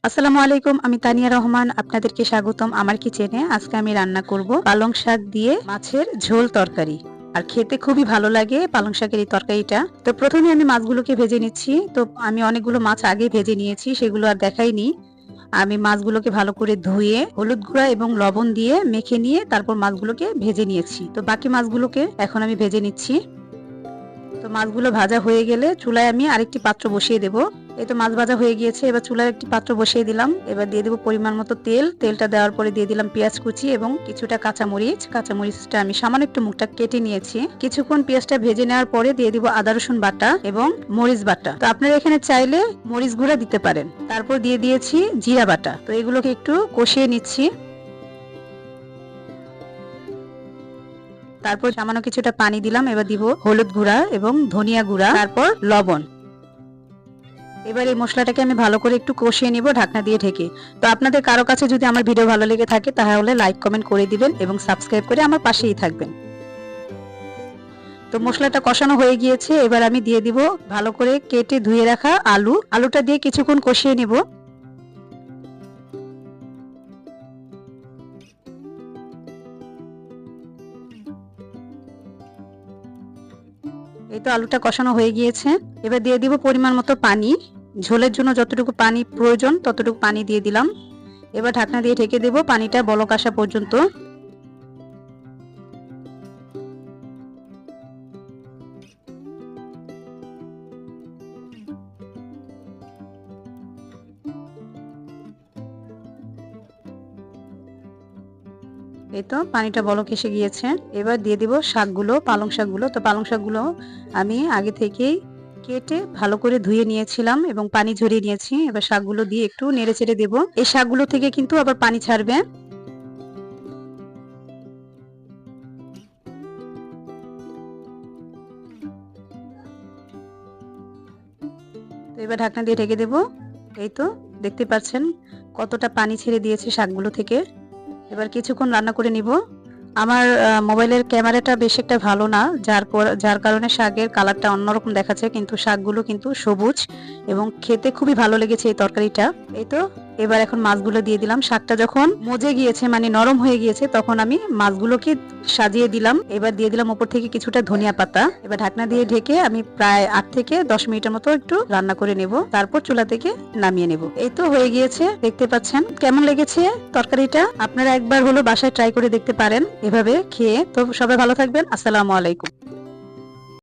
আসসালামু আলাইকুম, আমি তানিয়া রহমান। আপনাদেরকে স্বাগতম আমার কিচেনে। আজকে আমি রান্না করব পালং শাক দিয়ে মাছের ঝোল তরকারি। আর খেতে খুবই ভালো লাগে পালং শাকের এই তরকারিটা। তো প্রথমে আমি মাছগুলোকে ভেজে নিচ্ছি। তো আমি অনেকগুলো মাছ আগে ভেজে নিয়েছি, সেগুলো আর দেখাইনি। আমি মাছগুলোকে ভালো করে ধুয়ে হলুদ গুঁড়া এবং লবণ দিয়ে মেখে নিয়ে তারপর মাছগুলোকে ভেজে নিয়েছি। তো বাকি মাছগুলোকে এখন আমি ভেজে নিচ্ছি। তো মাছগুলো ভাজা হয়ে গেলে চুলায় আমি আরেকটি পাত্র বসিয়ে দেব। এই তো মাছ ভাজা হয়ে গিয়েছে, এবার চুলায় একটি পাত্র বসিয়ে দিলাম। এবার দিয়ে দেব পরিমাণ মতো তেল। তেলটা দেওয়ার পরে দিয়ে দিলাম পেঁয়াজ কুচি এবং কিছুটা কাঁচামরিচ। কাঁচামরিচটা আমি সামান্য একটু মুখটা কেটে নিয়েছি। কিছুক্ষণ পেঁয়াজটা ভেজে নেওয়ার পরে দিয়ে দিব আদা রসুন বাটা এবং মরিচ বাটা। তো আপনারা এখানে চাইলে মরিচ গুঁড়া দিতে পারেন। তারপর দিয়ে দিয়েছি জিরা বাটা। তো এগুলোকে একটু কষিয়ে নিচ্ছি। তারপর সামান্য কিছুটা পানি দিলাম। এবার দিব হলুদ গুঁড়া এবং ধনিয়া গুঁড়া, তারপর লবণ। এবার এই মশলাটাকে আমি ভালো করে একটু কষিয়ে নিব ঢাকনা দিয়ে ঢেকে। তো আপনাদের কারো কাছে যদি আমার ভিডিও ভালো লেগে থাকে তাহলে লাইক কমেন্ট করে দিবেন এবং সাবস্ক্রাইব করে আমার পাশেই থাকবেন। তো মশলাটা কষানো হয়ে গিয়েছে, এবার আমি দিয়ে দিব ভালো করে কেটে ধুয়ে রাখা আলুটা দিয়ে কিছুক্ষণ কষিয়ে নিব। এই তো আলুটা কষানো হয়ে গিয়েছে, এবার দিয়ে দিব পরিমাণ মতো পানি। ঝোলের জন্য যতটুকু পানি প্রয়োজন ততটুকু পানি দিয়ে দিলাম। এবার ঢাকনা দিয়ে ঢেকে দেব পানিটা বলক আসা পর্যন্ত। এই তো পানিটা বলক এসে গিয়েছে, এবার দিয়ে দিব শাকগুলো, পালং শাকগুলো। তো পালং শাকগুলো আমি আগে থেকেই কেটে ভালো করে ধুয়ে নিয়েছিলাম এবং পানি ঝরিয়ে নিয়েছি। এবার শাকগুলো দিয়ে একটু নেড়ে চেড়ে দেবো। এই শাকগুলো থেকে কিন্তু আবার পানি ছাড়বে। তো এবার ঢাকনা দিয়ে ঢেকে দেবো। এই তো দেখতে পাচ্ছেন কতটা পানি ছেড়ে দিয়েছে শাকগুলো থেকে। এবার কিছুক্ষণ রান্না করে নিব। আমার মোবাইলের ক্যামেরাটা বেশ একটা ভালো না, যার কারণে শাকের কালারটা অন্যরকম দেখাচ্ছে, কিন্তু শাকগুলো কিন্তু সবুজ এবং খেতে খুবই ভালো লেগেছে এই তরকারিটা। এই তো এবার এখন মাছগুলো দিয়ে দিলাম। শাকটা যখন মজে গিয়েছে মানে নরম হয়ে গিয়েছে তখন আমি মাছগুলোকে সাজিয়ে দিলাম। এবার দিয়ে দিলাম উপর থেকে কিছুটা ধনিয়া পাতা। এবার ঢাকনা দিয়ে ঢেকে আমি প্রায় 8 থেকে 10 মিনিটের মতো একটু রান্না করে নেব, তারপর চুলা থেকে নামিয়ে নেব। এই তো হয়ে গিয়েছে, দেখতে পাচ্ছেন কেমন লেগেছে তরকারিটা। আপনারা একবার হলো বাসায় ট্রাই করে দেখতে পারেন এভাবে খেয়ে। তো সবাই ভালো থাকবেন। আসসালামু আলাইকুম।